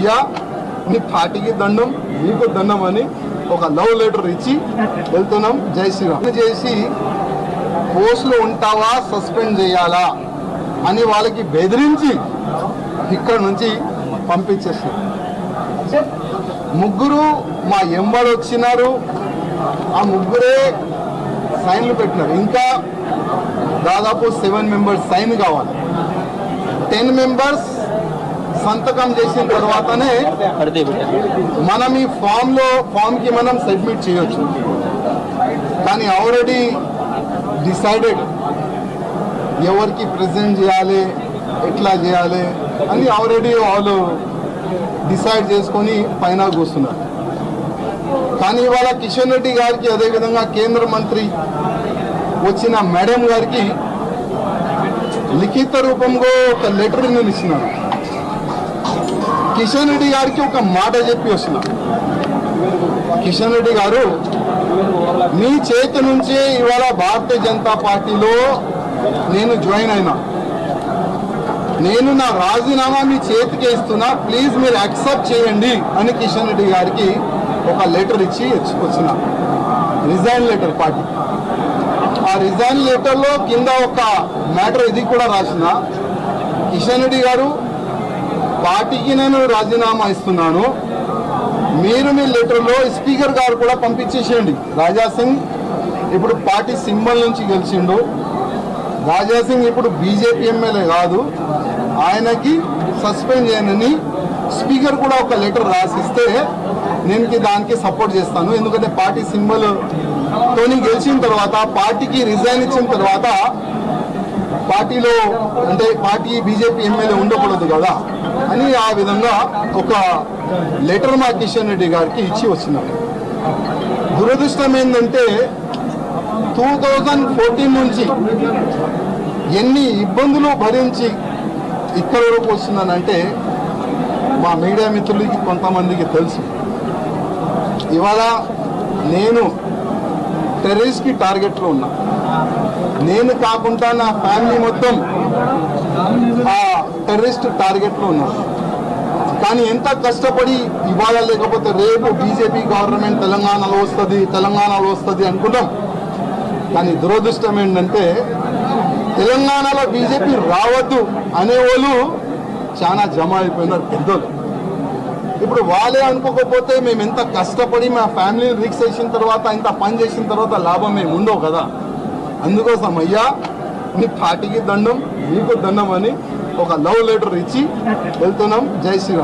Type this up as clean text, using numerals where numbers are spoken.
అయ్యా మీ పార్టీకి దండం మీకు దండం అని ఒక లవ్ లెటర్ ఇచ్చి వెళ్తున్నాం. జై శ్రీరామ్ చేసి పోస్టులో ఉంటావా సస్పెండ్ చేయాలా అని వాళ్ళకి బెదిరించి ఇక్కడ నుంచి పంపించేస్తారు. ముగ్గురు మా ఎంబడి వచ్చినారు, ఆ ముగ్గురే సైన్లు పెట్టినారు. ఇంకా దాదాపు 7 మెంబర్స్ సైన్ కావాలి. 10 మెంబర్స్ సంతకం చేసిన తర్వాతనే మనం ఈ ఫామ్కి మనం సబ్మిట్ చేయొచ్చు. కానీ ఆల్రెడీ డిసైడెడ్ ఎవరికి ప్రెజెంట్ చేయాలి, ఎట్లా చేయాలి అని ఆల్రెడీ వాళ్ళు డిసైడ్ చేసుకొని పైన కూస్తున్నారు. కానీ ఇవాళ కిషన్ రెడ్డి గారికి, అదేవిధంగా కేంద్ర మంత్రి వచ్చిన మేడం గారికి లిఖిత రూపంలో ఒక లెటర్ నేను ఇచ్చినాను. కిషన్ రెడ్డి గారికి ఒక మాట చెప్పి వస్తున్నా. కిషన్ రెడ్డి గారు, మీ చేతి నుంచి ఇవాళ భారతీయ జనతా పార్టీలో నేను జాయిన్ అయినా, నేను నా రాజీనామా మీ చేతికి ఇస్తున్నా, ప్లీజ్ మీరు యాక్సెప్ట్ చేయండి అని కిషన్ రెడ్డి గారికి ఒక లెటర్ ఇచ్చి వచ్చిన, రిజైన్ లెటర్ పార్టీ. ఆ రిజైన్ లెటర్లో కింద ఒక మ్యాటర్ ఇది కూడా రాసిన, కిషన్ రెడ్డి గారు పార్టీకి నేను రాజీనామా ఇస్తున్నాను, మీరు మీ లెటర్లో స్పీకర్ గారు కూడా పంపించేసేయండి. రాజా సింగ్ ఇప్పుడు పార్టీ సింబల్ నుంచి గెలిచిండు. రాజా సింగ్ ఇప్పుడు బీజేపీ ఎమ్మెల్యే కాదు, ఆయనకి సస్పెండ్ చేయనని స్పీకర్ కూడా ఒక లెటర్ రాసిస్తే నేను దానికి సపోర్ట్ చేస్తాను. ఎందుకంటే పార్టీ సింబల్ తోని గెలిచిన తర్వాత, పార్టీకి రిజైన్ ఇచ్చిన తర్వాత పార్టీలో అంటే పార్టీ బీజేపీ ఎమ్మెల్యే ఉండకూడదు కదా అని ఆ విధంగా ఒక లెటర్ మా కిషన్ రెడ్డి గారికి ఇచ్చి వచ్చినారు. దురదృష్టం ఏంటంటే 2014 నుంచి ఎన్ని ఇబ్బందులు భరించి ఇక్కడ వరకు వస్తున్నానంటే మా మీడియా మిత్రులకి కొంతమందికి తెలుసు. ఇవాళ నేను టెర్రరిస్ట్కి టార్గెట్లో ఉన్నా. నేను కాకుండా నా ఫ్యామిలీ మొత్తం ఆ టెర్రరిస్ట్ టార్గెట్లో ఉన్నారు. కానీ ఎంత కష్టపడి ఇవాళ లేకపోతే రేపు బీజేపీ గవర్నమెంట్ తెలంగాణలో వస్తుంది అనుకుంటాం. కానీ దురదృష్టం ఏంటంటే తెలంగాణలో బీజేపీ రావద్దు అనేవాళ్ళు చాలా జమ అయిపోయినారు పెద్దలు. ఇప్పుడు వాళ్ళే అనుకోకపోతే మేము ఎంత కష్టపడి మా ఫ్యామిలీని రిక్స్ చేసిన తర్వాత, ఇంత పని చేసిన తర్వాత లాభం మేము ఉండవు కదా. అందుకోసం అయ్యా మీ పార్టీకి దండం మీకు దండం అని ఒక లవ్ లెటర్ ఇచ్చి వెళ్తున్నాం. జై శ్రీరామ్.